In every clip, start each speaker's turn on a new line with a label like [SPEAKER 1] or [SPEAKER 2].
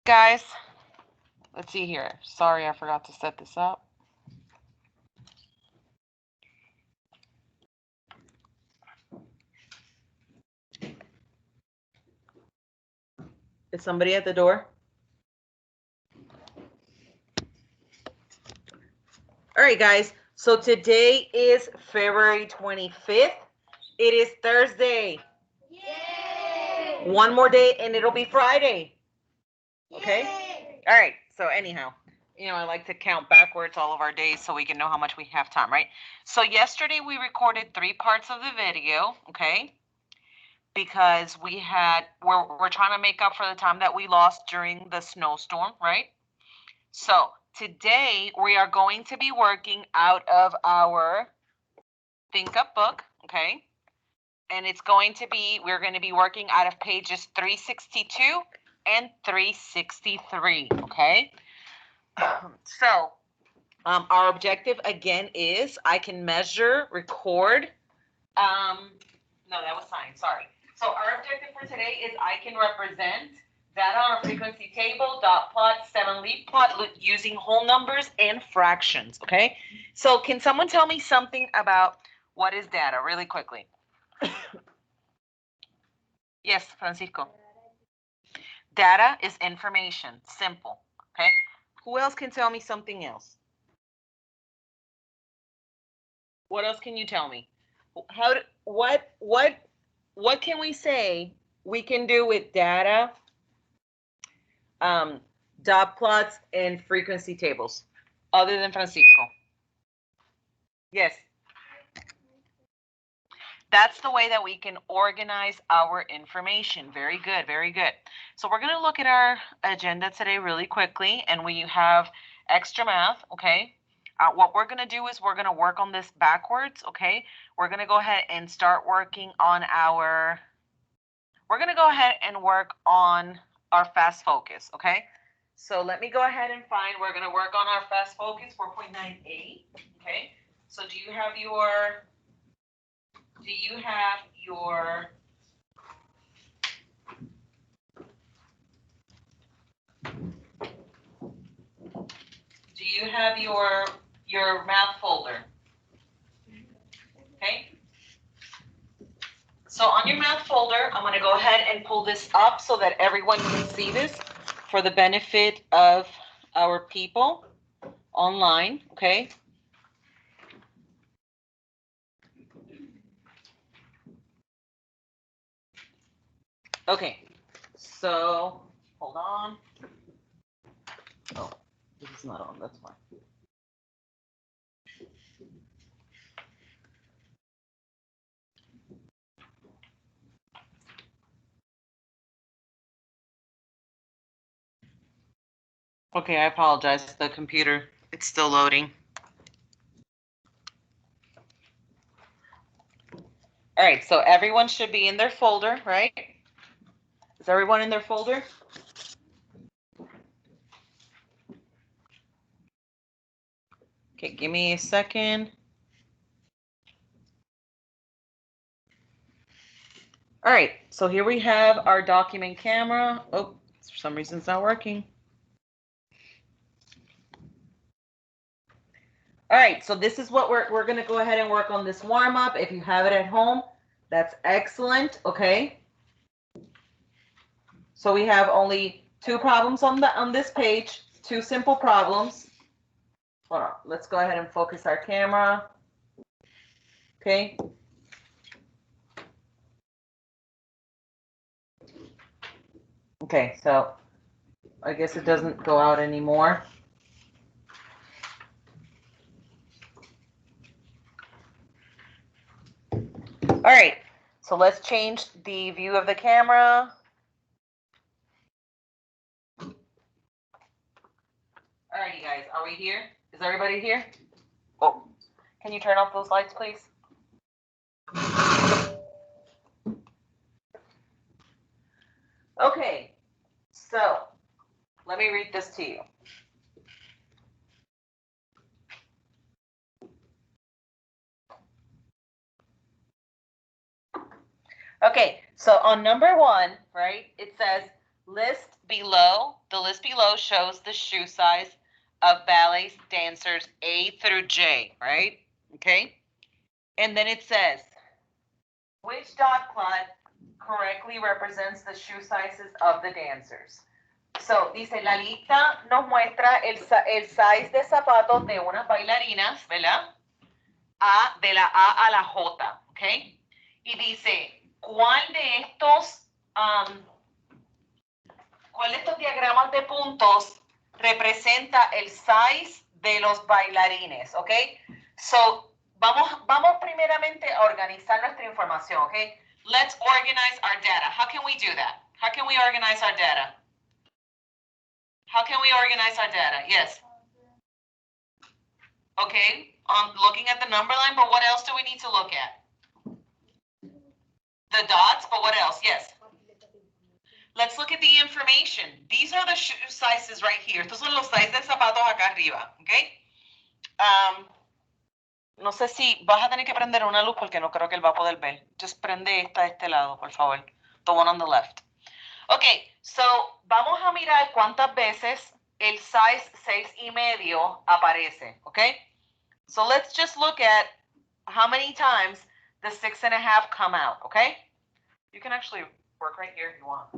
[SPEAKER 1] Guys, let's see here. Sorry, I forgot to set this up. Is somebody at the door? All right, guys. So today is February 25th. It is Thursday. Yay! One more day and it'll be Friday. Okay? Yay! All right. So anyhow, I like to count backwards all of our days so we can know how much we have time, right? So yesterday we recorded 3 parts of the video, okay? Because we're trying to make up for the time that we lost during the snowstorm, right? So today we are going to be working out of our Think Up book, okay? And we're going to be working out of pages 362 and 363, okay? So our objective again is I can measure, record. No, that was science, sorry. So our objective for today is I can represent data on a frequency table, dot plot, 7-leaf plot using whole numbers and fractions, okay? So can someone tell me something about what is data really quickly? Yes, Francisco. Data is information, simple, okay? Who else can tell me something else? What else can you tell me? What can we say we can do with data, dot plots, and frequency tables, other than Francisco? Yes. That's the way that we can organize our information. Very good, very good. So we're going to look at our agenda today really quickly, and we have extra math, okay? What we're going to do is we're going to work on this backwards, okay? We're going to go ahead and start working on we're going to go ahead and work on our fast focus, okay? So let me go ahead and we're going to work on our fast focus 4.98, okay? So do you have your Do you have your math folder? Okay. So on your math folder, I'm going to go ahead and pull this up so that everyone can see this for the benefit of our people online, okay? Okay. So, hold on. Oh, this is not on. That's fine. Okay, I apologize. The computer, it's still loading. All right, so everyone should be in their folder, right? Is everyone in their folder? Okay, give me a second. All right, so here we have our document camera. Oh, for some reason it's not working. All right, so this is what we're going to go ahead and work on this warm up. If you have it at home, that's excellent, okay? So we have only 2 problems on this page, 2 simple problems. Hold on, let's go ahead and focus our camera. Okay. Okay, so I guess it doesn't go out anymore. All right, so let's change the view of the camera. All right, you guys, are we here? Is everybody here? Oh, can you turn off those lights, please? Okay, so let me read this to you. Okay, so on number 1, right, it says the list below shows the shoe size of ballet dancers A through J, right? Okay. And then it says, which dot plot correctly represents the shoe sizes of the dancers? So, dice, la lista nos muestra el size de zapatos de unas bailarinas, ¿verdad? De la A a la J, ¿ok? Y dice, ¿cuál de estos diagramas de puntos representa el size de los bailarines, ¿ok? So, vamos primeramente a organizar nuestra información, ¿ok? Let's organize our data. How can we do that? How can we organize our data? How can we organize our data? Yes. Okay, looking at the number line, but what else do we need to look at? The dots, but what else? Yes. Let's look at the information. These are the shoe sizes right here. Estos son los sizes de zapatos acá arriba, okay? No sé si vas a tener que prender una luz porque no creo que él va a poder ver. Just prende esta de este lado, por favor. The one on the left. Okay, so vamos a mirar cuántas veces el size 6.5 aparece, okay? So let's just look at how many times the 6.5 come out, okay? You can actually work right here if you want.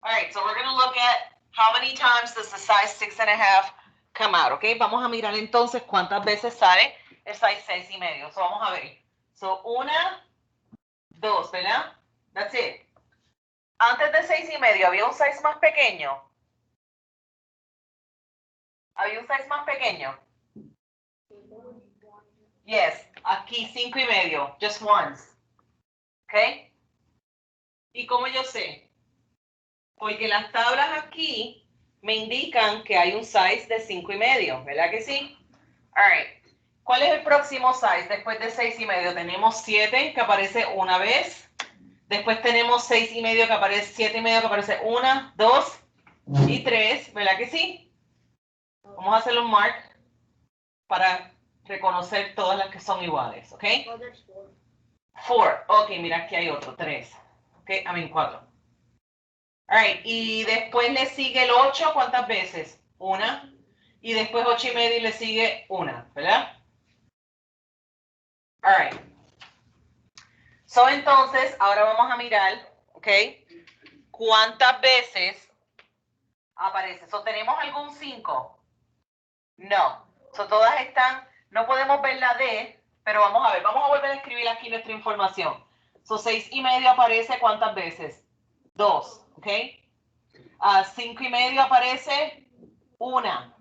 [SPEAKER 1] All right, so we're going to look at how many times does the size 6.5 come out, okay? Vamos a mirar entonces cuántas veces sale el size 6.5. So vamos a ver. So, 1, 2, ¿verdad? That's it. Antes de 6.5 había un size más pequeño. ¿Había un size más pequeño? Yes, aquí 5.5, just once. ¿Ok? ¿Y cómo yo sé? Porque las tablas aquí me indican que hay un size de 5.5, ¿verdad que sí? All right. ¿Cuál es el próximo size después de 6.5? Tenemos 7 que aparece una vez. Después tenemos 6.5 que aparece, 7.5 que aparece 1, 2 y 3, ¿verdad que sí? Vamos a hacerle un mark para reconocer todas las que son iguales, ¿ok? 4. Ok, mira, aquí hay otro, 3. Ok, 4. All right, y después le sigue el 8, ¿cuántas veces? 1. Y después 8.5 y le sigue 1, ¿verdad? All right. So, entonces, ahora vamos a mirar, ¿ok? ¿Cuántas veces aparece? So, ¿tenemos algún 5? No. So, todas están, no podemos ver la D, pero vamos a ver, vamos a volver a escribir aquí nuestra información. So, 6.5 aparece ¿cuántas veces? 2, ¿ok? 5.5 aparece 1.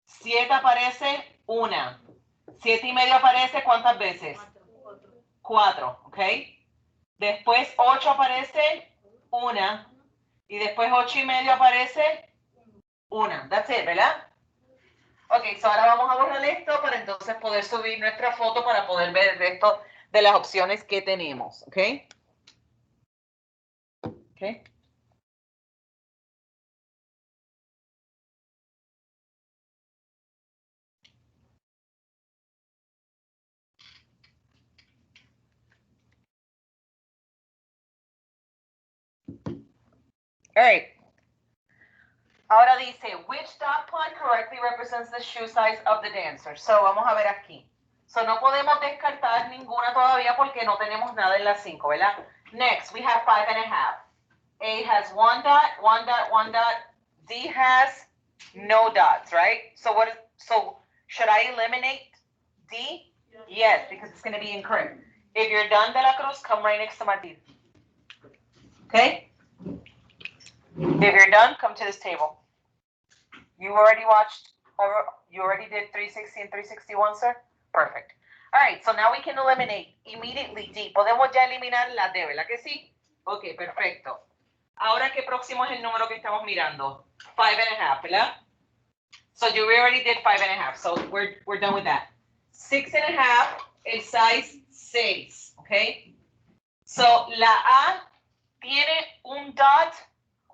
[SPEAKER 1] 7 aparece 1. 7.5 aparece ¿cuántas veces? 4, ¿ok? Después 8 aparece 1. Y después 8.5 aparece 1. That's it, ¿verdad? Ok, so ahora vamos a borrar esto para entonces poder subir nuestra foto para poder ver el resto de las opciones que tenemos, ¿ok? Ok. All right. Ahora dice, which dot plot correctly represents the shoe size of the dancer? So, vamos a ver aquí. So, no podemos descartar ninguna todavía porque no tenemos nada en las 5, ¿verdad? Next, we have 5.5. A has 1 dot, 1 dot, 1 dot. D has no dots, right? So should I eliminate D? Yes, because it's going to be incorrect. If you're done, De La Cruz, come right next to Martin. Okay? If you're done, come to this table. You already watched, you already did 360 and 361, sir? Perfect. All right, so now we can eliminate immediately D. Podemos ya eliminar la D, ¿verdad que sí? Ok, perfecto. Ahora, ¿qué próximo es el número que estamos mirando? 5.5, ¿verdad? So we already did 5.5, so we're done with that. 6.5, el size 6, okay? So la A tiene un dot,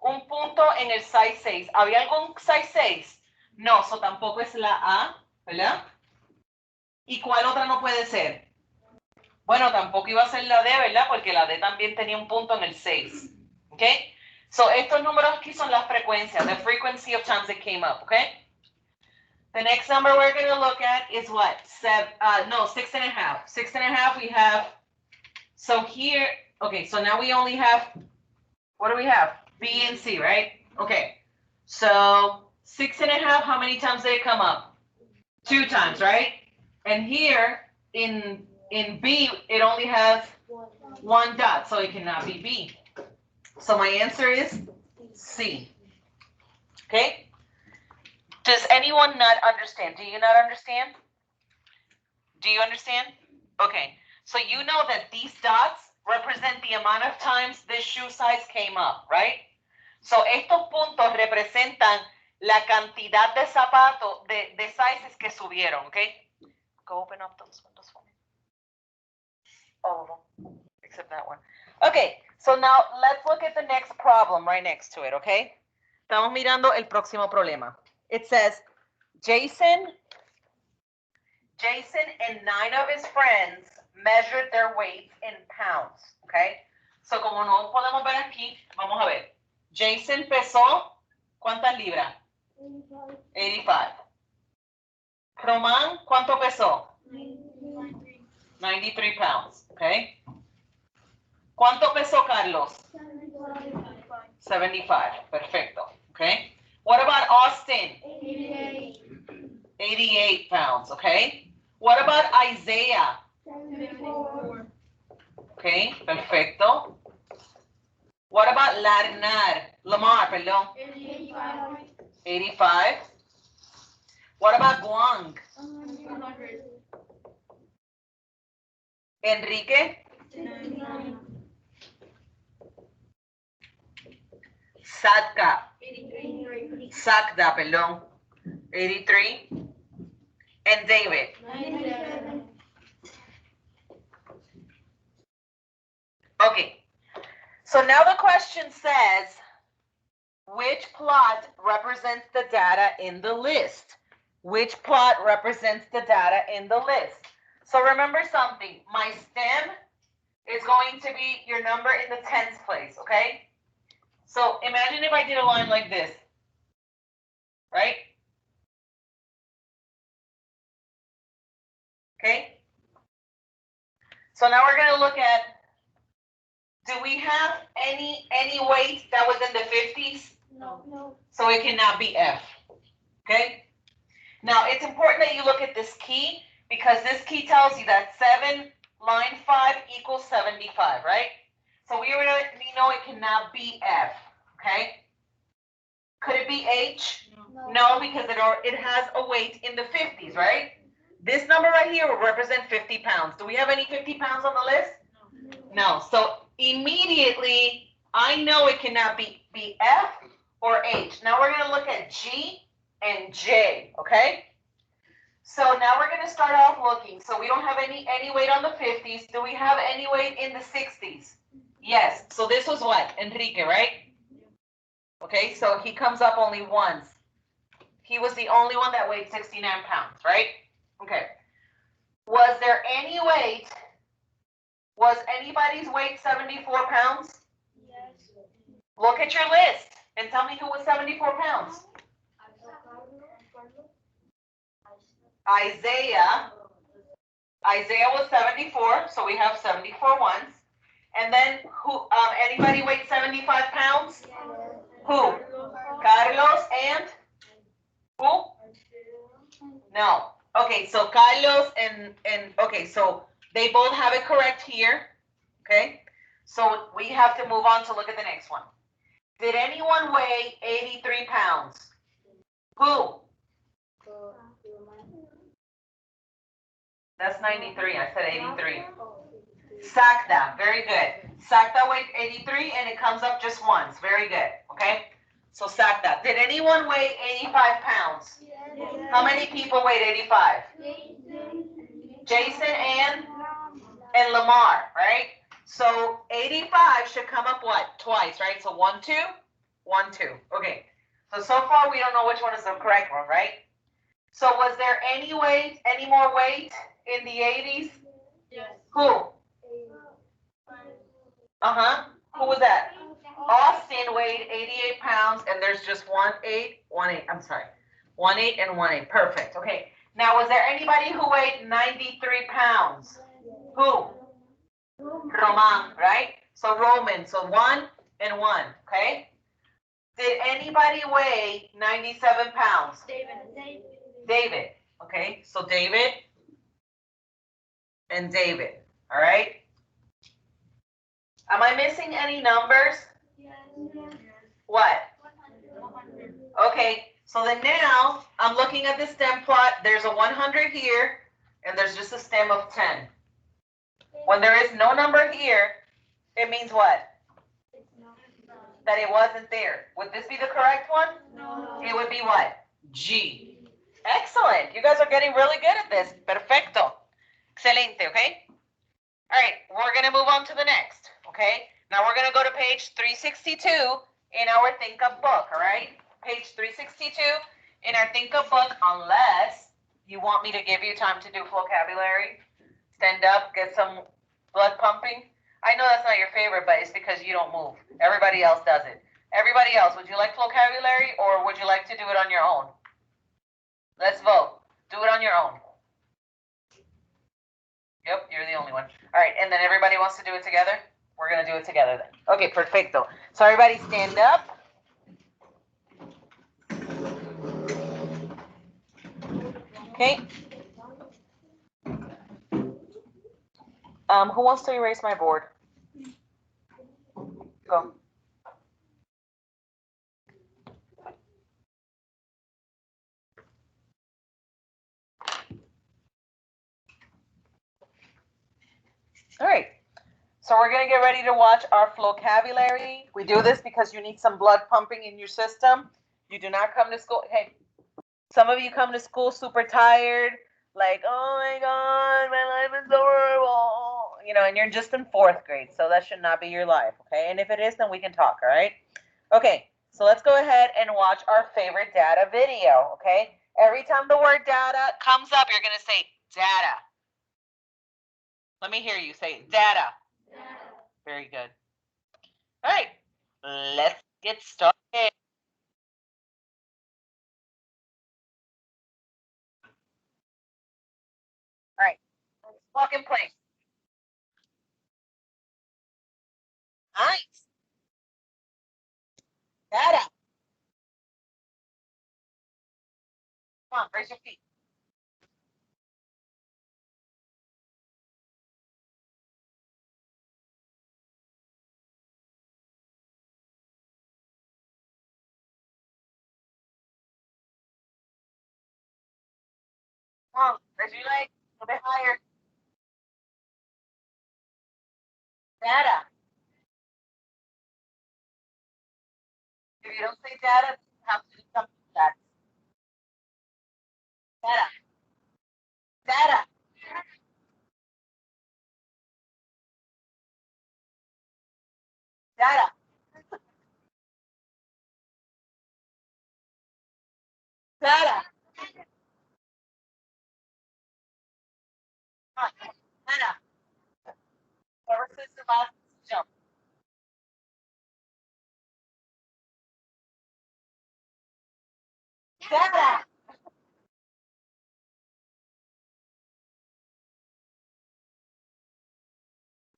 [SPEAKER 1] un punto en el size 6. ¿Había algún size 6? No, so tampoco es la A, ¿verdad? ¿Y cuál otra no puede ser? Bueno, tampoco iba a ser la D, ¿verdad? Porque la D también tenía un punto en el 6. Okay? So, estos números aquí son las frecuencias, the frequency of times it came up, okay? The next number we're going to look at is what? 6.5. 6.5, we have, so here, okay, so now we only have, what do we have? B and C, right? Okay, so 6.5, how many times did it come up? 2 times, right? And here in B, it only has 1 dot, so it cannot be B. So my answer is C. Okay? Does anyone not understand? Do you not understand? Do you understand? Okay. So you know that these dots represent the amount of times this shoe size came up, right? So estos puntos representan la cantidad de zapatos, de sizes que subieron, okay? Go open up those windows for me. All of them, except that one. Okay, so now let's look at the next problem right next to it, okay? Estamos mirando el próximo problema. It says, Jason and 9 of his friends measured their weights in pounds, okay? So como no podemos ver aquí, vamos a ver. Jason pesó, ¿cuántas libras? 85. Román, ¿cuánto pesó? 93 pounds, okay? ¿Cuánto pesó Carlos? 75, perfecto, okay? What about Austin? 88 pounds, okay? What about Isaiah?
[SPEAKER 2] 74.
[SPEAKER 1] Okay, perfecto. What about Lamar, perdón?
[SPEAKER 2] 85.
[SPEAKER 1] 85. What about Guang?
[SPEAKER 2] 100.
[SPEAKER 1] Enrique?
[SPEAKER 2] 79.
[SPEAKER 1] Sakda, perdón. 83. And David?
[SPEAKER 2] 97.
[SPEAKER 1] Okay. So now the question says, which plot represents the data in the list? Which plot represents the data in the list? So remember something, my stem is going to be your number in the tens place, okay? So imagine if I did a line like this, right? Okay? So now we're going to look at, do we have any weight that was in the 50s?
[SPEAKER 2] No.
[SPEAKER 1] So it cannot be F, okay? Now it's important that you look at this key because this key tells you that 7 line 5 equals 75, right? So we already know it cannot be F, okay? Could it be H? No, because it has a weight in the 50s, right? This number right here will represent 50 pounds. Do we have any 50 pounds on the list? No. So immediately, I know it cannot be F or H. Now we're going to look at G and J, okay? So now we're going to start off looking. So we don't have any weight on the 50s. Do we have any weight in the 60s? Yes. So this was what? Enrique, right? Okay, so he comes up only once. He was the only one that weighed 69 pounds, right? Okay. Was there any weight? Was anybody's weight 74 pounds?
[SPEAKER 2] Yes.
[SPEAKER 1] Look at your list and tell me who was 74 pounds. Isaiah was 74, so we have 74 ones. And then who? Anybody weighed 75 pounds? Who? Carlos and who? No. Okay, so Carlos and okay, so they both have it correct here. Okay, so we have to move on to look at the next one. Did anyone weigh 83 pounds? Who? That's 93. I said 83. Sakda, very good. Sakda weighed 83 and it comes up just once. Very good. Okay, so Sakda. Did anyone weigh 85 pounds?
[SPEAKER 2] Yes.
[SPEAKER 1] How many people weighed 85? Jason and Lamar, right? So 85 should come up what? Twice, right? So 1, 2, 1, 2. Okay. So far we don't know which one is the correct one, right? So was there any more weight in the 80s?
[SPEAKER 2] Yes.
[SPEAKER 1] Who? Uh-huh. Who was that? Austin weighed 88 pounds, and there's just 1 8. I'm sorry. 1 8 and 1 8. Perfect. Okay. Now, was there anybody who weighed 93 pounds? Who? Roman, right? So Roman. So 1 and 1. Okay. Did anybody weigh 97 pounds? David. Okay. So David and David. All right. Am I missing any numbers? What? Okay, so then now I'm looking at the stem plot. There's a 100 here, and there's just a stem of 10. When there is no number here, it means what? That it wasn't there. Would this be the correct one?
[SPEAKER 2] No.
[SPEAKER 1] It would be what? G. Excellent. You guys are getting really good at this. Perfecto. Excelente, okay? All right, we're going to move on to the next, okay? Now we're going to go to page 362 in our Think Up book, all right? Page 362 in our Think Up book, unless you want me to give you time to do vocabulary. Stand up, get some blood pumping. I know that's not your favorite, but it's because you don't move. Everybody else does it. Everybody else, would you like vocabulary or would you like to do it on your own? Let's vote. Do it on your own. Yep, you're the only one. All right, and then everybody wants to do it together? We're going to do it together then. Okay, perfecto. So everybody stand up. Okay. Who wants to erase my board? Go. All right. So we're going to get ready to watch our vocabulary. We do this because you need some blood pumping in your system. You do not come to school. Hey, some of you come to school super tired, like, oh my God, my life is so horrible. You know, and you're just in 4th grade, so that should not be your life, okay? And if it is, then we can talk, all right? Okay, so let's go ahead and watch our favorite data video, okay? Every time the word data comes up, you're going to say data. Let me hear you say data. Very good. All right, let's get started. All right, let's walk in place. Nice. Data. Come on, raise your feet. Come on, raise your leg a little bit higher. Data. If you don't say data, you have to do something with that. Data. Data. Data. Data. Come on. Data. Whoever says the last jump. Data.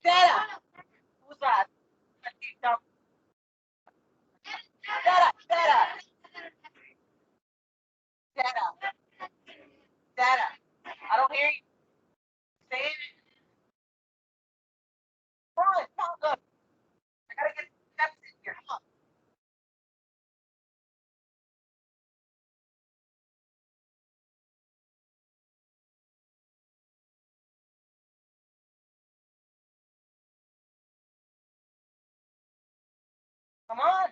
[SPEAKER 1] Data. Who's last? Jump. Data. Data. Data. Data. I don't hear you. Say it. Come on. Come on. Look. I gotta get steps in here. Come on. Come on.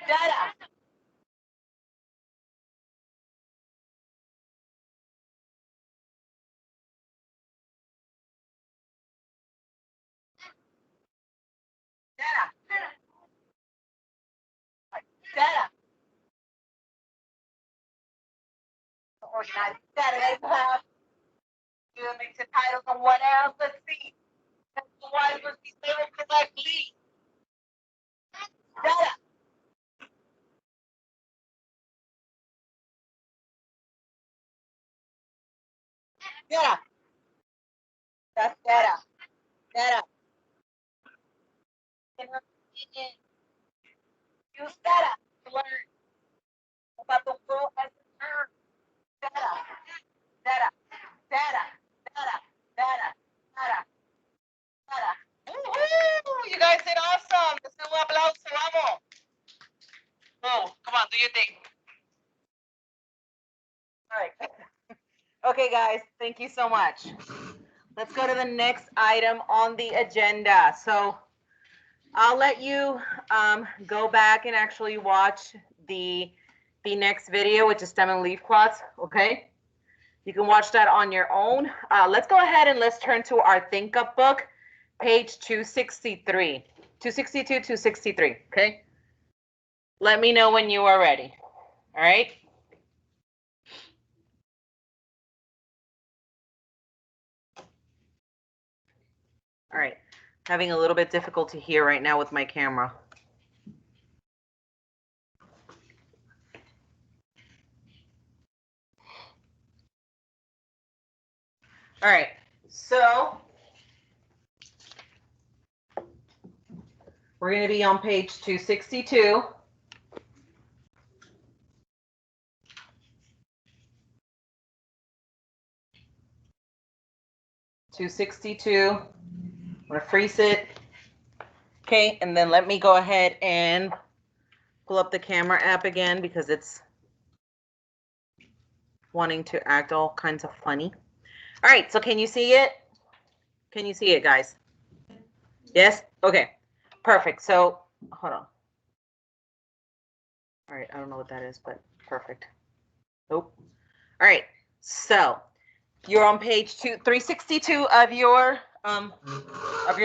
[SPEAKER 1] Data. organize Saturday class. You mix the titles and what else? Let's see. The wives must be spelled correctly. Data. Data. That's data. Data. Use data to learn about the world as a term. Data. Data. Data. Data. Data. Data. Data. Woo-hoo! You guys did awesome. Let's do un aplauso. Vamos. Oh, come on, do your thing. All right. Okay, guys, thank you so much. Let's go to the next item on the agenda. So I'll let you go back and actually watch the next video, which is stem and leaf cloths, okay? You can watch that on your own. Let's go ahead and let's turn to our Think Up book, page 263. 262, 263, okay? Let me know when you are ready, all right? All right, having a little bit difficulty here right now with my camera. All right, so we're going to be on page 262. I'm going to freeze it. Okay, and then let me go ahead and pull up the camera app again because it's wanting to act all kinds of funny. All right, so can you see it? Can you see it, guys? Yes? Okay, perfect. So, hold on. All right, I don't know what that is, but perfect. Nope. All right, so you're on page 362 of your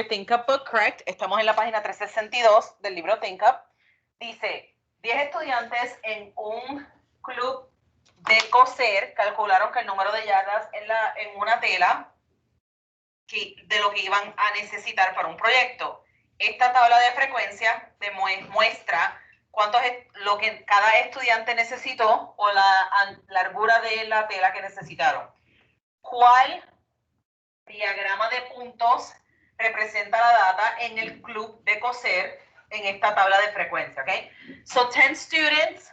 [SPEAKER 1] Think Up book, correct? Estamos en la página 362 del libro Think Up. Dice, 10 estudiantes en un club de coser calcularon que el número de yardas en una tela de lo que iban a necesitar para un proyecto. Esta tabla de frecuencia muestra cuánto es lo que cada estudiante necesitó o la largura de la tela que necesitaron. ¿Cuál diagrama de puntos representa la data en el club de coser en esta tabla de frecuencia? Okay? So 10 students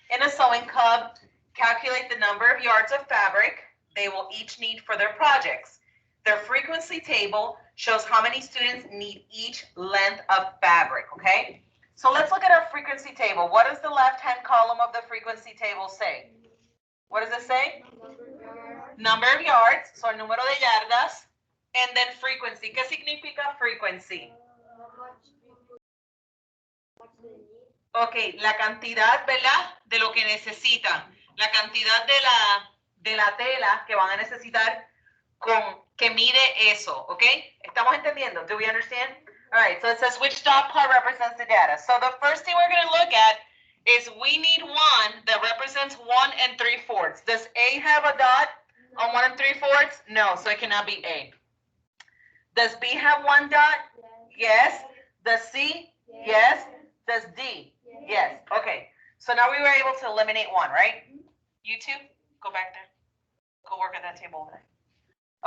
[SPEAKER 1] in a sewing club calculate the number of yards of fabric they will each need for their projects. Their frequency table shows how many students need each length of fabric, okay? So let's look at our frequency table. What does the left-hand column of the frequency table say? What does it say? Number of yards, so el número de yardas, and then frequency. ¿Qué significa frequency? Ok, la cantidad, ¿verdad? De lo que necesitan. La cantidad de la tela que van a necesitar que mide eso, ¿ok? ¿Estamos entendiendo? Do we understand? All right, so it says which dot part represents the data. So the first thing we're going to look at is we need one that represents 1 3/4. Does A have a dot on 1 3/4? No, so it cannot be A. Does B have one dot? Yes. Does C? Yes. Does D? Yes. Okay, so now we were able to eliminate one, right? You two, go back there. Go work at that table over there.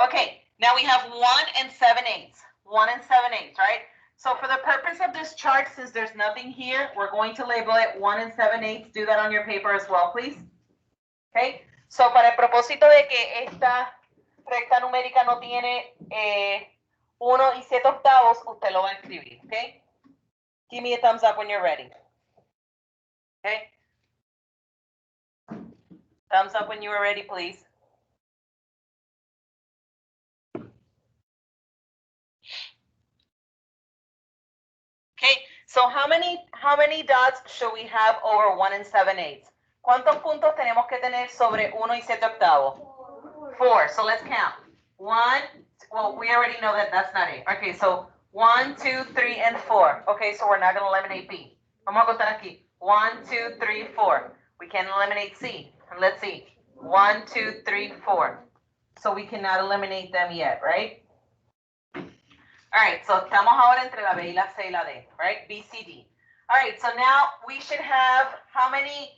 [SPEAKER 1] Okay, now we have 1 7/8. 1 7/8, right? So for the purpose of this chart, since there's nothing here, we're going to label it 1 7/8. Do that on your paper as well, please. Okay, so para el propósito de que esta recta numérica no tiene 1 7/8, usted lo va a escribir, okay? Give me a thumbs up when you're ready. Okay? Thumbs up when you are ready, please. Okay, so how many dots should we have over 1 7/8? ¿Cuántos puntos tenemos que tener sobre 1 7/8? 4. So let's count. 1, well, we already know that that's not 8. Okay, so 1, 2, 3, and 4. Okay, so we're not going to eliminate B. Vamos a contar aquí. 1, 2, 3, 4. We can eliminate C. Let's see. 1, 2, 3, 4. So we cannot eliminate them yet, right? All right, so estamos ahora entre la B y la C y la D, right? B, C, D. All right, so now we should have how many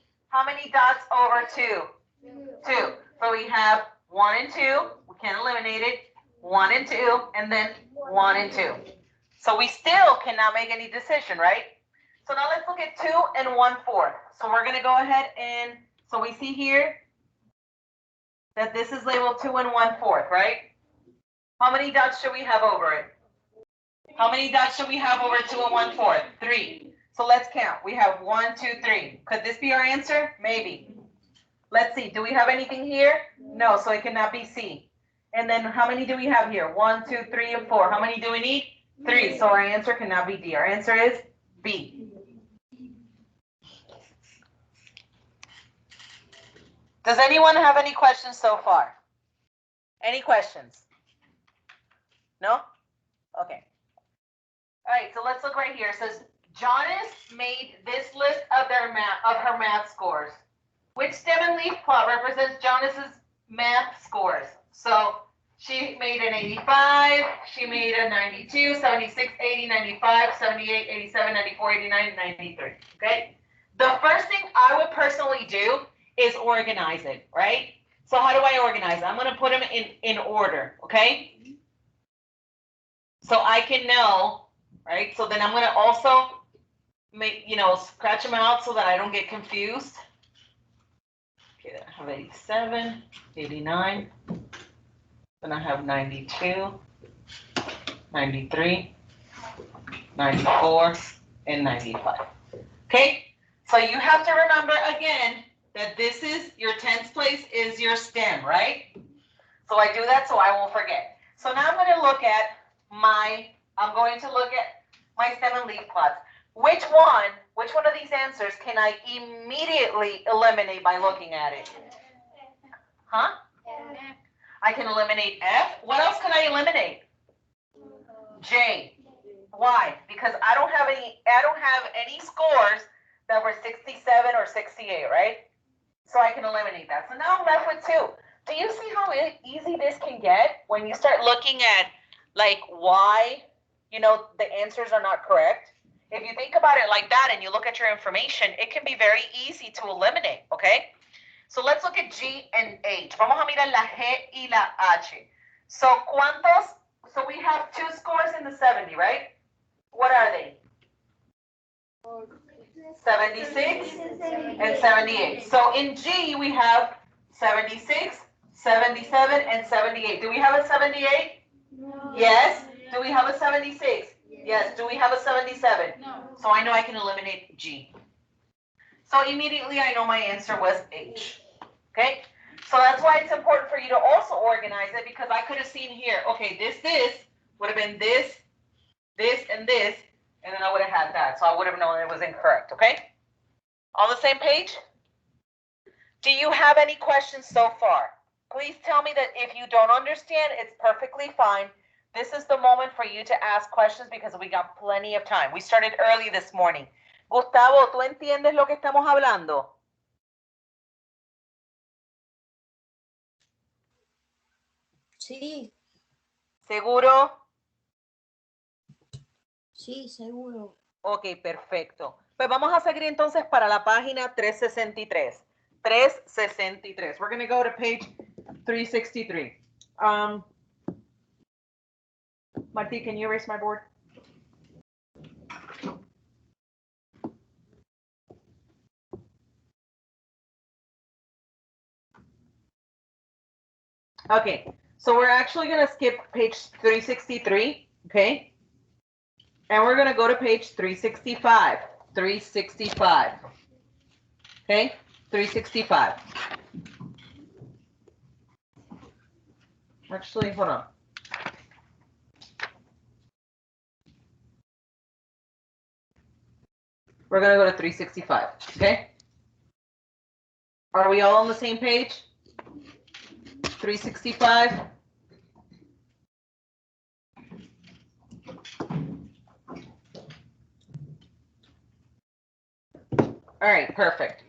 [SPEAKER 1] dots over 2? 2. So we have 1 and 2. We can't eliminate it. 1 and 2, and then 1 and 2. So we still cannot make any decision, right? So now let's look at 2 and 1/4. So we're going to go ahead and, so we see here that this is labeled 2 and 1/4, right? How many dots should we have over it? How many dots should we have over 2 and 1/4? 3. So let's count. We have 1, 2, 3. Could this be our answer? Maybe. Let's see. Do we have anything here? No, so it cannot be C. And then how many do we have here? 1, 2, 3, and 4. How many do we need? 3. So our answer cannot be D. Our answer is B. Does anyone have any questions so far? Any questions? No? Okay. All right, so let's look right here. It says, Janice made this list of her math scores. Which stem and leaf plot represents Janice's math scores? So she made an 85, she made a 92, 76, 80, 95, 78, 87, 94, 89, 93, okay? The first thing I would personally do is organize it, right? So how do I organize it? I'm going to put them in order, okay? So I can know, right? So then I'm going to also make, scratch them out so that I don't get confused. Okay, I have 87, 89. Then I have 92, 93, 94, and 95. Okay? So you have to remember again that this is your tens place is your stem, right? So I do that so I won't forget. So now I'm going to look at my stem and leaf plots. Which one of these answers can I immediately eliminate by looking at it? Huh? I can eliminate F. What else can I eliminate? J. Why? Because I don't have any scores that were 67 or 68, right? So I can eliminate that. So now I'm left with 2. Do you see how easy this can get when you start looking at like why, the answers are not correct? If you think about it like that and you look at your information, it can be very easy to eliminate, okay? So let's look at G and H. Vamos a mirar la G y la H. So we have 2 scores in the 70, right? What are they? 76 and 78. So in G, we have 76, 77, and 78. Do we have a 78?
[SPEAKER 2] No.
[SPEAKER 1] Yes. Do we have a 76? Yes. Do we have a 77?
[SPEAKER 2] No.
[SPEAKER 1] So I know I can eliminate G. So immediately I know my answer was H. Okay? So that's why it's important for you to also organize it, because I could have seen here, okay, this would have been this, and this, and then I would have had that. So I would have known it was incorrect, okay? On the same page? Do you have any questions so far? Please tell me that if you don't understand, it's perfectly fine. This is the moment for you to ask questions because we got plenty of time. We started early this morning. Gustavo, ¿tú entiendes lo que estamos hablando?
[SPEAKER 2] Sí.
[SPEAKER 1] ¿Seguro?
[SPEAKER 2] Sí, seguro.
[SPEAKER 1] Ok, perfecto. Pues vamos a seguir entonces para la página 363. 363. We're going to go to page 363. Marti, can you erase my board? Okay, so we're actually going to skip page 363, okay? And we're going to go to page 365. 365. Okay? 365. Actually, hold on. We're going to go to 365, okay? Are we all on the same page? 365. All right, perfect.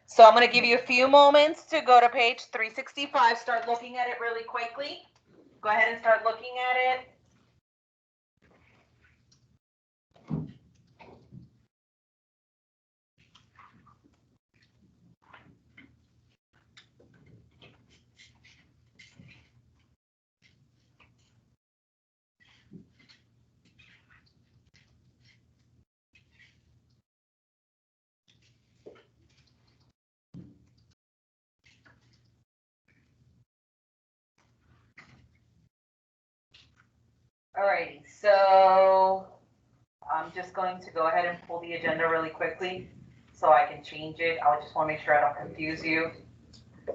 [SPEAKER 1] So So I'm going to give you a few moments to go to page 365. Start looking at it really quickly. Go ahead and start looking at it. Alrighty, so I'm just going to go ahead and pull the agenda really quickly so I can change it. I just want to make sure I don't confuse you.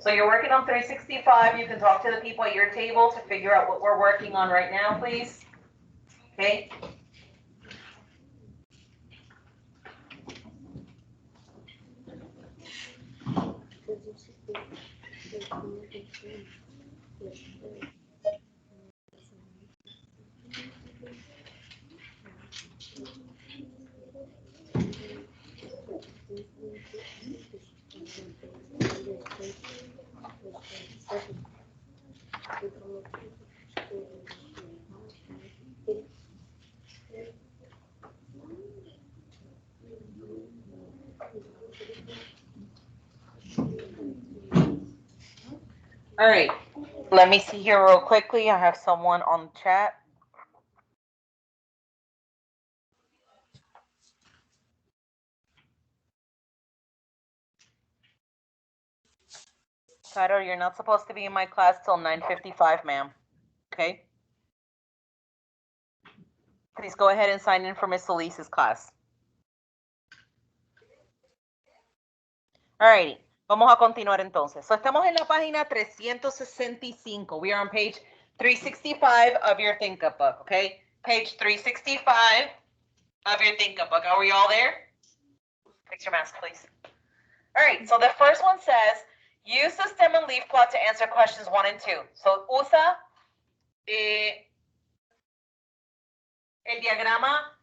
[SPEAKER 1] So you're working on 365. You can talk to the people at your table to figure out what we're working on right now, please. Okay. All right. Let me see here real quickly. I have someone on the chat. Tyler, you're not supposed to be in my class till 9:55, ma'am. Okay? Please go ahead and sign in for Miss Elise's class. Alrighty. Vamos a continuar entonces. So estamos en la página 365. We are on page 365 of your Think Up book, okay? Page 365 of your Think Up book. Are we all there? Fix your mask, please. All right, so the first one says, use the stem and leaf plot to answer questions 1 and 2. So usa el diagrama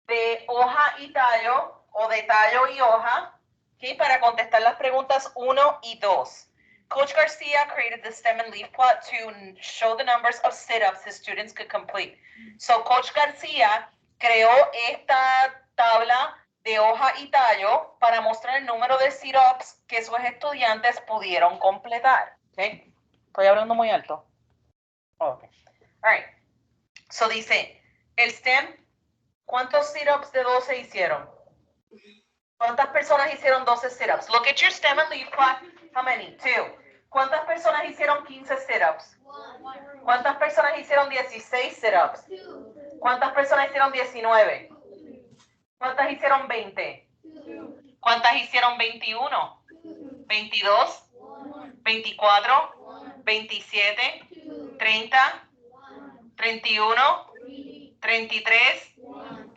[SPEAKER 1] de hoja y tallo, o de tallo y hoja, okay, para contestar las preguntas 1 y 2. Coach Garcia created the stem and leaf plot to show the numbers of sit-ups his students could complete. So Coach Garcia creó esta tabla de hoja y tallo para mostrar el número de sit-ups que sus estudiantes pudieron completar. Okay. Estoy hablando muy alto. Oh, okay. All right. So dice, el stem, ¿cuántos sit-ups de 12 hicieron? ¿Cuántas personas hicieron 12 sit-ups? Look at your stem and leaf plot. How many? 2. ¿Cuántas personas hicieron 15 sit-ups? ¿Cuántas personas hicieron 16 sit-ups? ¿Cuántas personas hicieron 19? ¿Cuántas hicieron 20? ¿Cuántas hicieron 21? 22, 24, 27, 30, 31, 33,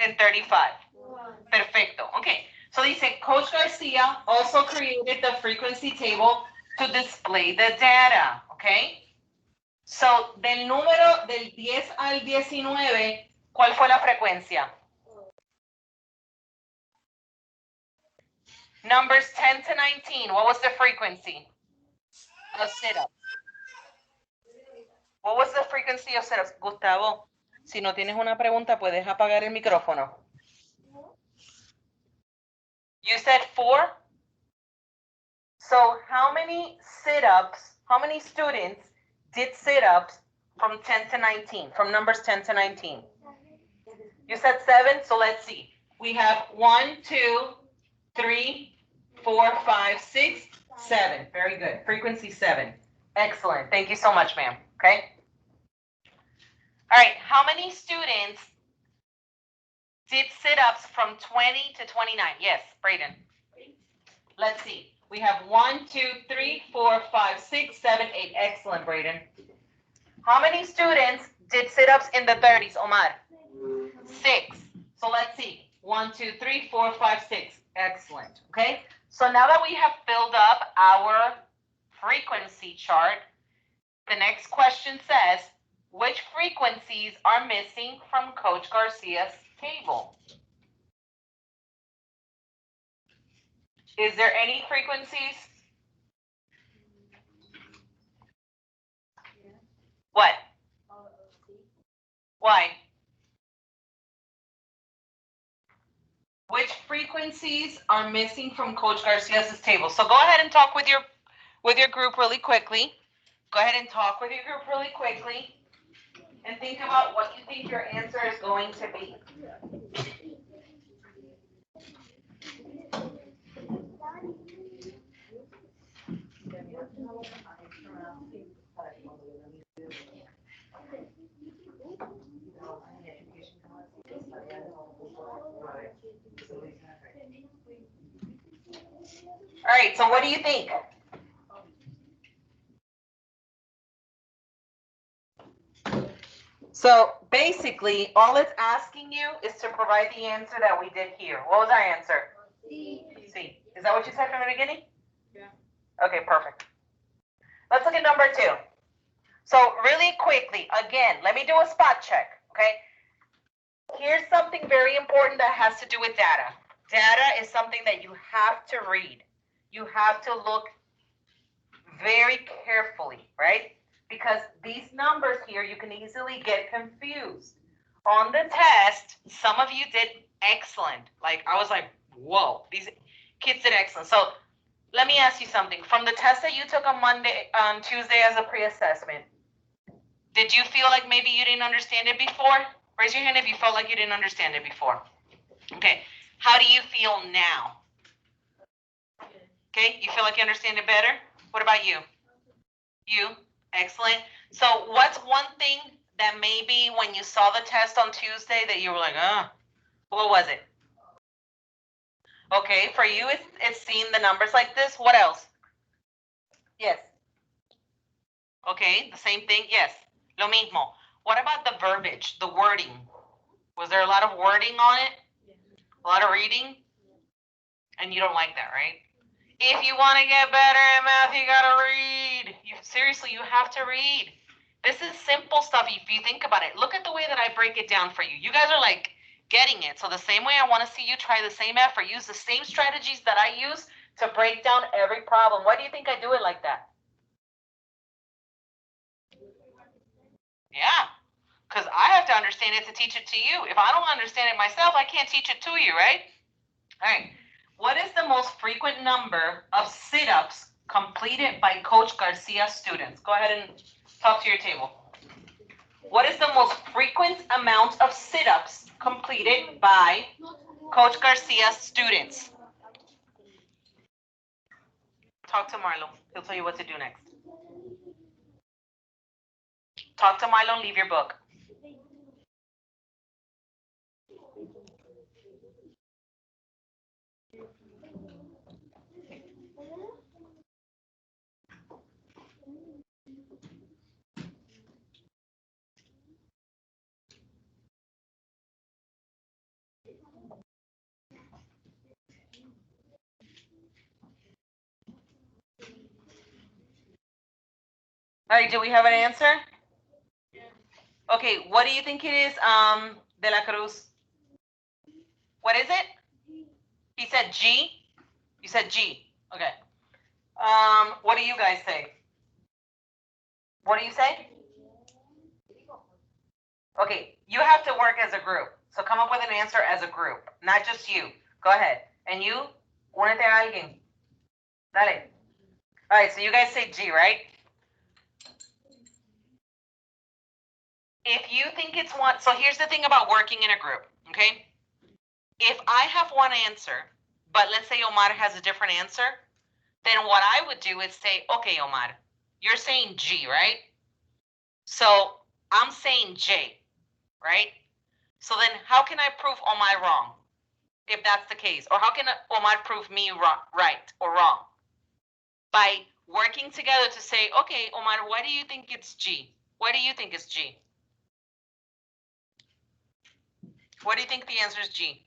[SPEAKER 1] and 35. Perfecto. Okay. So dice, Coach Garcia also created the frequency table to display the data. Okay. So, del número del 10 al 19, ¿cuál fue la frecuencia? Numbers 10 to 19, what was the frequency of sit-ups? What was the frequency of sit-ups? Gustavo, si no tienes una pregunta, puedes apagar el micrófono. You said 4? So how many sit-ups, how many students did sit-ups from 10 to 19, from numbers 10 to 19? You said 7, so let's see. We have 1, 2, 3, 4, 5, 6, 7. Very good. Frequency 7. Excellent. Thank you so much, ma'am. Okay. All right. How many students did sit-ups from 20 to 29? Yes, Brayden. Let's see. We have 1, 2, 3, 4, 5, 6, 7, 8. Excellent, Brayden. How many students did sit-ups in the 30s, Omar? 6. So let's see. 1, 2, 3, 4, 5, 6. Excellent. Okay. So now that we have filled up our frequency chart, the next question says, which frequencies are missing from Coach Garcia's table? Is there any frequencies What? Why? Which frequencies are missing from Coach Garcia's table? So go ahead and talk with your group really quickly. Go ahead and talk with your group really quickly and think about what you think your answer is going to be. All right, so what do you think? So basically, all it's asking you is to provide the answer that we did here. What was our answer? C. C. Is that what you said from the beginning? Yeah. Okay, perfect. Let's look at number 2. So really quickly, again, let me do a spot check, okay? Here's something very important that has to do with data. Data is something that you have to read. You have to look very carefully, right? Because these numbers here, you can easily get confused. On the test, some of you did excellent. Like, I was like, whoa, these kids did excellent. So let me ask you something. From the test that you took on Tuesday as a pre-assessment, did you feel like maybe you didn't understand it before? Raise your hand if you felt like you didn't understand it before. Okay. How do you feel now? Okay. You feel like you understand it better? What about you? You? Excellent. So what's one thing that maybe when you saw the test on Tuesday that you were like, what was it? Okay. For you, it's seeing the numbers like this. What else? Yes. Okay. The same thing. Yes. Lo mismo. What about the verbiage, the wording? Was there a lot of wording on it? A lot of reading? And you don't like that, right? If you want to get better in math, you got to read. Seriously, you have to read. This is simple stuff if you think about it. Look at the way that I break it down for you. You guys are like getting it. So the same way I want to see you try the same effort. Use the same strategies that I use to break down every problem. Why do you think I do it like that? Yeah. Because I have to understand it to teach it to you. If I don't understand it myself, I can't teach it to you, right? All right. What is the most frequent number of sit-ups completed by Coach Garcia's students? Go ahead and talk to your table. What is the most frequent amount of sit-ups completed by Coach Garcia's students? Talk to Marlon. He'll tell you what to do next. Talk to Marlon. Leave your book. All right, do we have an answer? Okay, what do you think it is, De La Cruz? What is it? He said G? You said G. Okay. What do you guys say? What do you say? Okay, you have to work as a group. So come up with an answer as a group, not just you. Go ahead. And you, únete a alguien. Dale. All right, so you guys say G, right? If you think it's one, so here's the thing about working in a group, okay? If I have one answer, but let's say Omar has a different answer, then what I would do is say, okay, Omar, you're saying G, right? So I'm saying J, right? So then how can I prove Omar wrong if that's the case? Or how can Omar prove me right or wrong? By working together to say, okay, Omar, why do you think it's G? Why do you think it's G? What do you think the answer is G?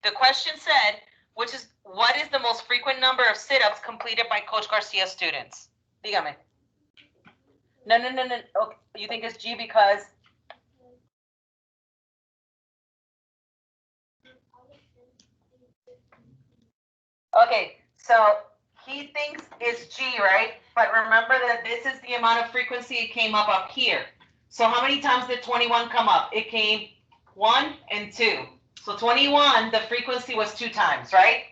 [SPEAKER 1] The question said, what is the most frequent number of sit-ups completed by Coach Garcia's students? Dígame. No. Okay. You think it's G because? Okay, so he thinks it's G, right? But remember that this is the amount of frequency it came up here. So how many times did 21 come up? It came 1 and 2. So 21, the frequency was 2 times, right?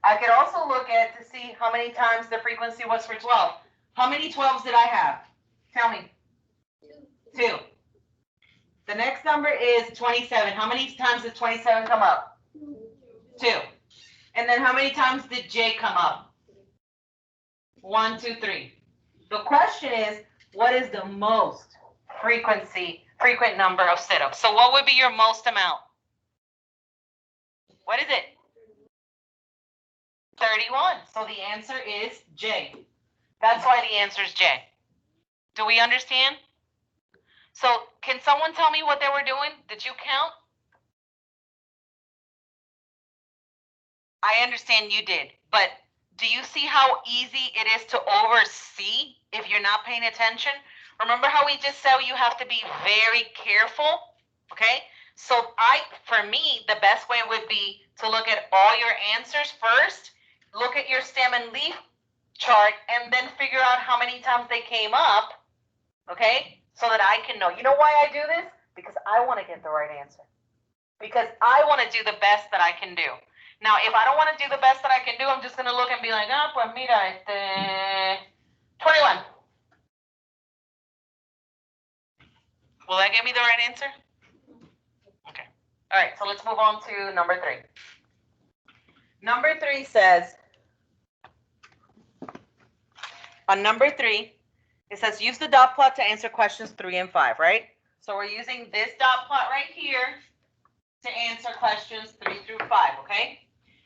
[SPEAKER 1] I could also look at to see how many times the frequency was for 12. How many 12s did I have? Tell me. 2. The next number is 27. How many times did 27 come up? 2. And then how many times did J come up? 1, 2, 3. The question is, what is the most frequent number of sit-ups? So what would be your most amount? What is it? 31. So the answer is J. That's why the answer is J. Do we understand? So can someone tell me what they were doing? Did you count? I understand you did, but do you see how easy it is to oversee if you're not paying attention? Remember how we just said you have to be very careful, okay? So for me, the best way would be to look at all your answers first, look at your stem and leaf chart, and then figure out how many times they came up, okay? So that I can know. You know why I do this? Because I want to get the right answer. Because I want to do the best that I can do. Now, if I don't want to do the best that I can do, I'm just going to look and be like, pues mira, 21. Will that give me the right answer? Okay. All right, so let's move on to number 3. Number 3 says, on number 3, it says use the dot plot to answer questions 3 and 5, right? So we're using this dot plot right here to answer questions 3 through 5, okay?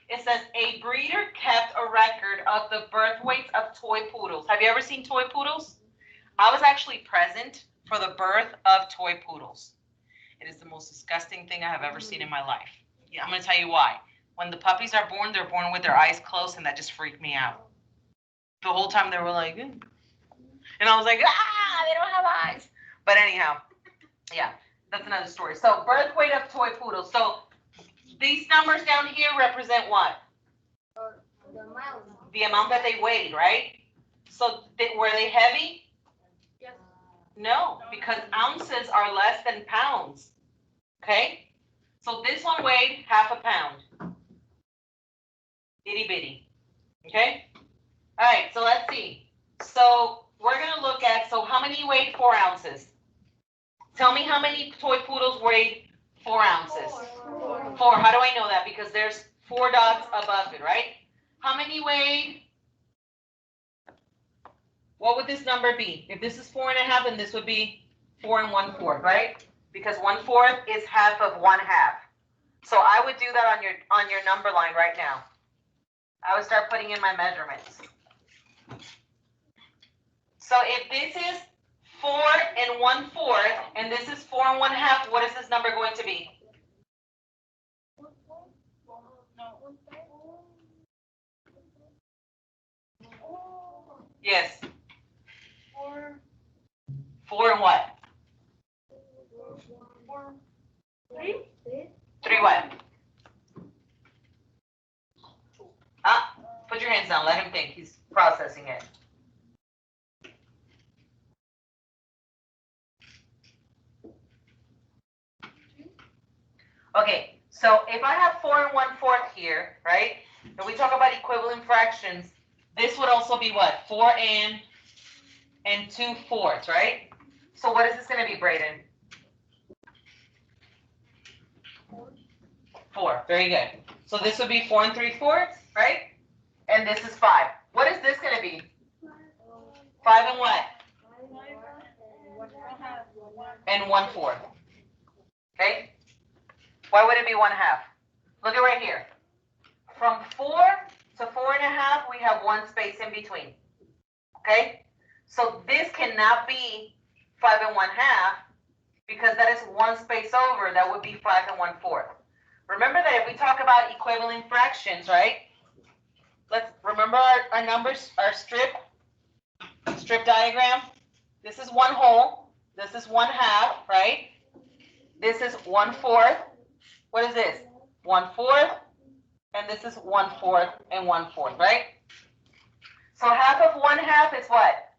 [SPEAKER 1] It says a breeder kept a record of the birth weights of toy poodles. Have you ever seen toy poodles? I was actually present for the birth of toy poodles. It is the most disgusting thing I have ever seen in my life. Yeah, I'm going to tell you why. When the puppies are born, they're born with their eyes closed, and that just freaked me out. The whole time they were like, and I was like, they don't have eyes. But anyhow, yeah, that's another story. So birth weight of toy poodles. So these numbers down here represent what? The amount that they weighed, right? So were they heavy? Yes. No, because ounces are less than pounds. Okay? So this one weighed half a pound. Itty bitty. Okay? All right, so let's see. So we're going to look at, so how many weighed 4 ounces? Tell me how many toy poodles weighed 4 ounces. 4. How do I know that? Because there's 4 dots above it, right? How many weighed? What would this number be? If this is 4.5, then this would be 4 1/4, right? Because 1/4 is half of 1/2. So I would do that on your number line right now. I would start putting in my measurements. So if this is 4 1/4 and this is 4 1/2, what is this number going to be? Yes. 4 and what? 3 what? Put your hands down. Let him think. He's processing it. Okay, so if I have 4 1/4 here, right? And we talk about equivalent fractions, this would also be what? 4 and 2/4, right? So what is this going to be, Brayden? 4. Very good. So this would be 4 3/4, right? And this is 5. What is this going to be? 5 and what? And 1/4. Okay? Why would it be 1/2? Look at right here. From 4 to 4 1/2, we have 1 space in between. Okay? So this cannot be 5 1/2 because that is 1 space over. That would be 5 1/4. Remember that if we talk about equivalent fractions, right? Let's remember our numbers, our strip diagram. This is 1 whole. This is 1/2, right? This is 1/4. What is this? 1/4. And this is 1/4 and 1/4, right? So half of 1/2 is what?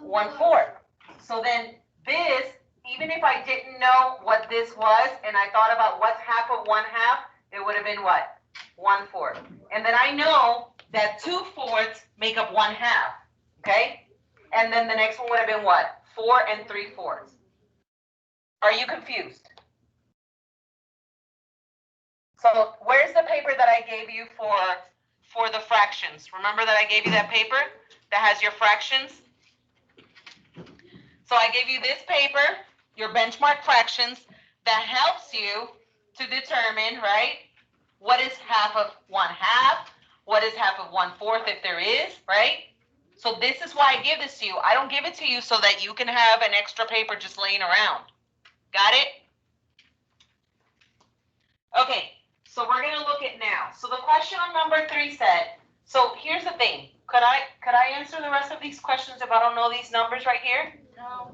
[SPEAKER 1] 1/4. So then this, even if I didn't know what this was and I thought about what's half of 1/2, it would have been what? 1/4. And then I know that 2/4 make up 1/2. Okay? And then the next one would have been what? 4 3/4. Are you confused? So where's the paper that I gave you for the fractions? Remember that I gave you that paper that has your fractions? So I gave you this paper, your benchmark fractions, that helps you to determine, right, what is half of 1/2, what is half of 1/4 if there is, right? So this is why I give this to you. I don't give it to you so that you can have an extra paper just laying around. Got it? Okay, so we're going to look at now. So the question on number 3 said, so here's the thing. Could I answer the rest of these questions if I don't know these numbers right here?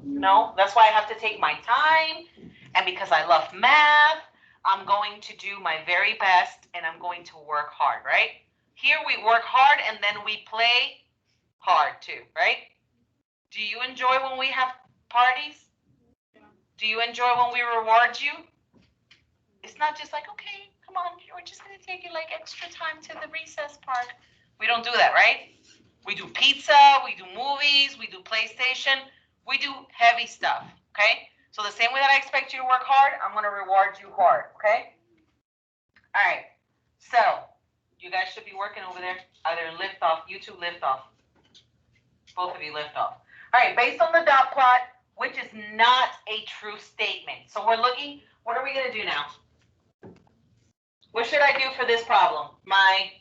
[SPEAKER 1] No, that's why I have to take my time. And because I love math, I'm going to do my very best and I'm going to work hard, right? Here we work hard and then we play hard too, right? Do you enjoy when we have parties? Do you enjoy when we reward you? It's not just like, okay, come on, we're just going to take you like extra time to the recess part. We don't do that, right? We do pizza, we do movies, we do PlayStation. We do heavy stuff, okay? So the same way that I expect you to work hard, I'm going to reward you hard, okay? All right. So you guys should be working over there. Either lift off, you two lift off. Both of you lift off. All right, based on the dot plot, which is not a true statement. So we're looking, what are we going to do now? What should I do for this problem? My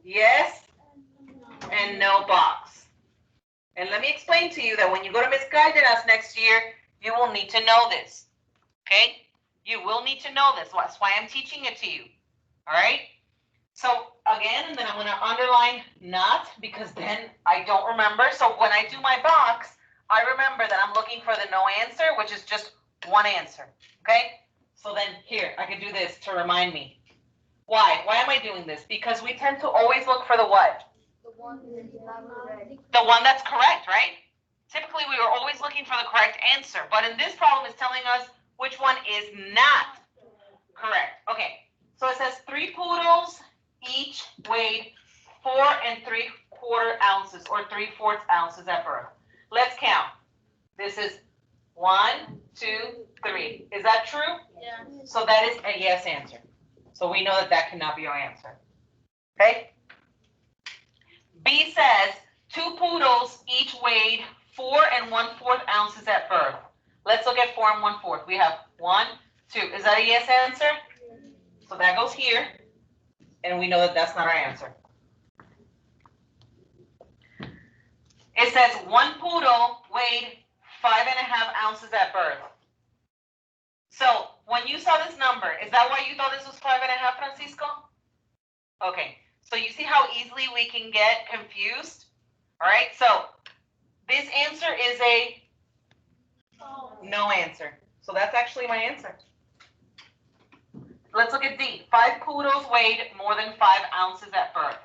[SPEAKER 1] yes and no box. And let me explain to you that when you go to Miss Cárdenas next year, you will need to know this. Okay? You will need to know this. That's why I'm teaching it to you. All right? So again, and then I'm going to underline not because then I don't remember. So when I do my box, I remember that I'm looking for the no answer, which is just one answer. Okay? So then here, I can do this to remind me. Why? Why am I doing this? Because we tend to always look for the what? The one that's correct, right? Typically, we are always looking for the correct answer. But in this problem, it's telling us which one is not correct. Okay, so it says 3 poodles each weighed 4 3/4 ounces or 3/4 ounces at birth. Let's count. This is 1, 2, 3. Is that true?
[SPEAKER 2] Yeah.
[SPEAKER 1] So that is a yes answer. So we know that that cannot be our answer. Okay? B says 2 poodles each weighed 4 1/4 ounces at birth. Let's look at 4 1/4. We have 1, 2. Is that a yes answer? So that goes here. And we know that that's not our answer. It says 1 poodle weighed 5.5 ounces at birth. So when you saw this number, is that why you thought this was 5.5, Francisco? Okay. So you see how easily we can get confused? All right. So this answer is a no answer. So that's actually my answer. Let's look at D. 5 poodles weighed more than 5 ounces at birth.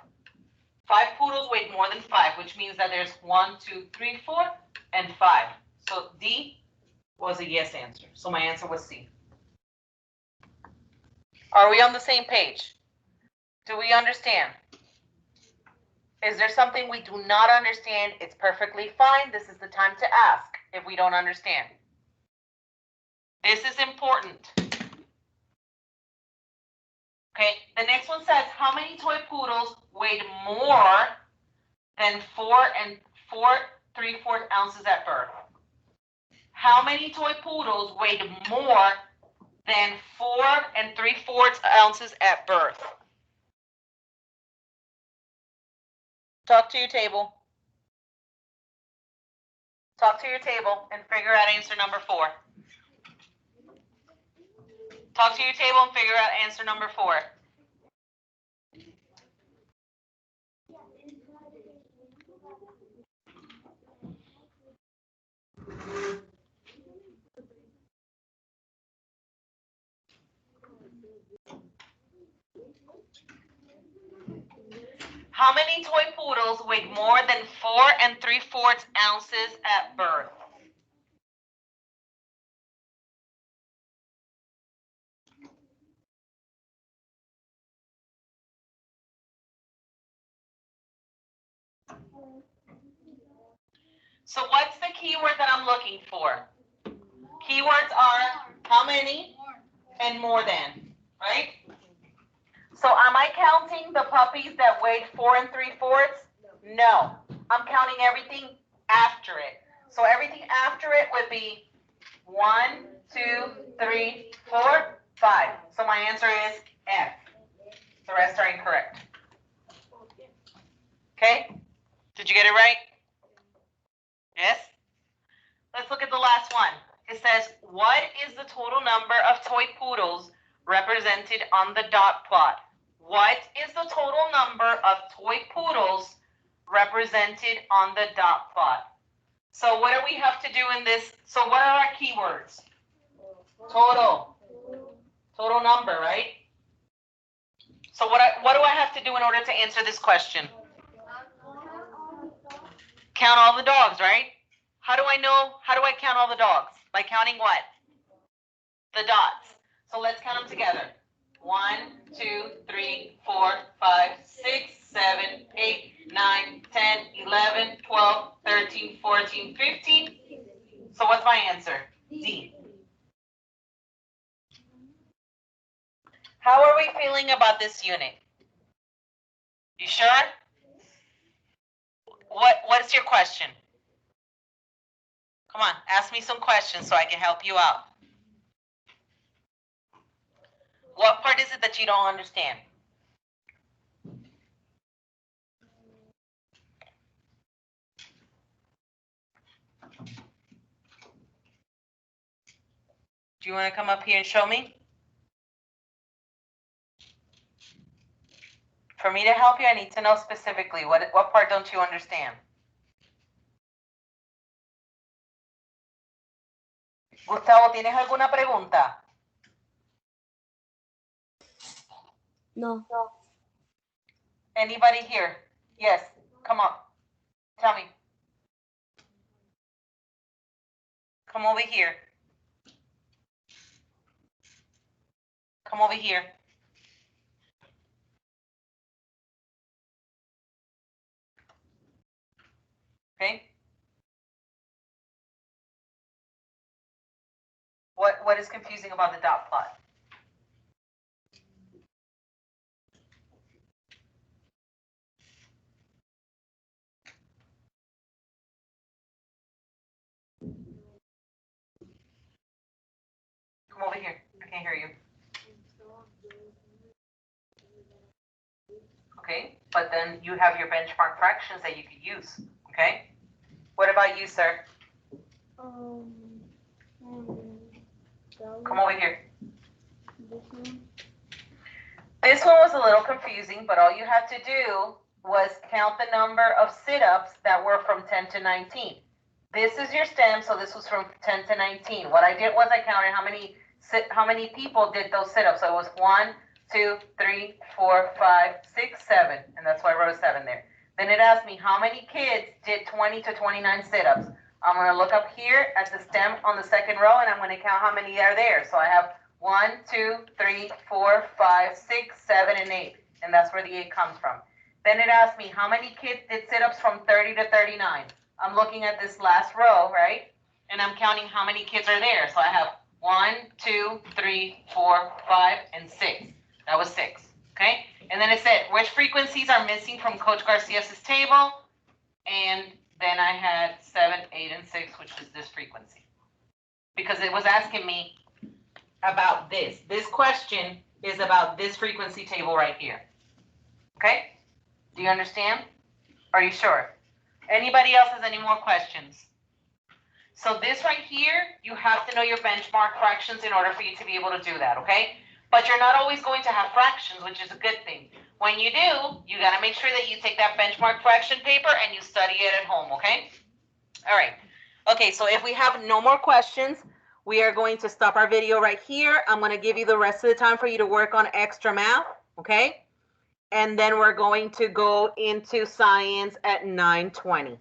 [SPEAKER 1] 5 poodles weighed more than 5, which means that there's 1, 2, 3, 4, and 5. So D was a yes answer. So my answer was C. Are we on the same page? Do we understand? Is there something we do not understand? It's perfectly fine. This is the time to ask if we don't understand. This is important. Okay, the next one says, how many toy poodles weighed more than 4 3/4 ounces at birth? How many toy poodles weighed more than 4 3/4 ounces at birth? Talk to your table. Talk to your table and figure out answer number 4. Talk to your table and figure out answer number 4. How many toy poodles weighed more than 4 3/4 ounces at birth? So what's the keyword that I'm looking for? Keywords are how many and more than, right? So am I counting the puppies that weighed 4 3/4? No. I'm counting everything after it. So everything after it would be 1, 2, 3, 4, 5. So my answer is F. The rest are incorrect. Okay? Did you get it right? Yes? Let's look at the last one. It says, what is the total number of toy poodles represented on the dot plot? What is the total number of toy poodles represented on the dot plot? So what do we have to do in this? So what are our keywords? Total. Total number, right? So what do I have to do in order to answer this question? Count all the dogs, right? How do I count all the dogs? By counting what? The dots. So let's count them together. 1, 2, 3, 4, 5, 6, 7, 8, 9, 10, 11, 12, 13, 14, 15. So what's my answer? D. How are we feeling about this unit? You sure? What's your question? Come on, ask me some questions so I can help you out. What part is it that you don't understand? Do you want to come up here and show me? For me to help you, I need to know specifically what part don't you understand? Gustavo, ¿tienes alguna pregunta?
[SPEAKER 2] No.
[SPEAKER 1] Anybody here? Yes, come on. Tell me. Come over here. Come over here. Okay. What is confusing about the dot plot? Come over here. I can't hear you. Okay, but then you have your benchmark fractions that you could use. Okay. What about you, sir? Come over here. This one was a little confusing, but all you had to do was count the number of sit-ups that were from 10 to 19. This is your stem, so this was from 10 to 19. What I did was I counted how many people did those sit-ups. So it was 1, 2, 3, 4, 5, 6, 7, and that's why I wrote a 7 there. Then it asked me how many kids did 20 to 29 sit-ups. I'm going to look up here at the stem on the second row, and I'm going to count how many are there. So I have 1, 2, 3, 4, 5, 6, 7, and 8. And that's where the 8 comes from. Then it asked me how many kids did sit-ups from 30 to 39. I'm looking at this last row, right? And I'm counting how many kids are there. So I have 1, 2, 3, 4, 5, and 6. That was 6. Okay? And then it said, which frequencies are missing from Coach Garcia's table? And then I had 7, 8, and 6, which is this frequency. Because it was asking me about this. This question is about this frequency table right here. Okay? Do you understand? Are you sure? Anybody else has any more questions? So this right here, you have to know your benchmark fractions in order for you to be able to do that, okay? But you're not always going to have fractions, which is a good thing. When you do, you got to make sure that you take that benchmark fraction paper and you study it at home, okay? All right. Okay, so if we have no more questions, we are going to stop our video right here. I'm going to give you the rest of the time for you to work on extra math, okay? and then we're going to go into science at 9:20.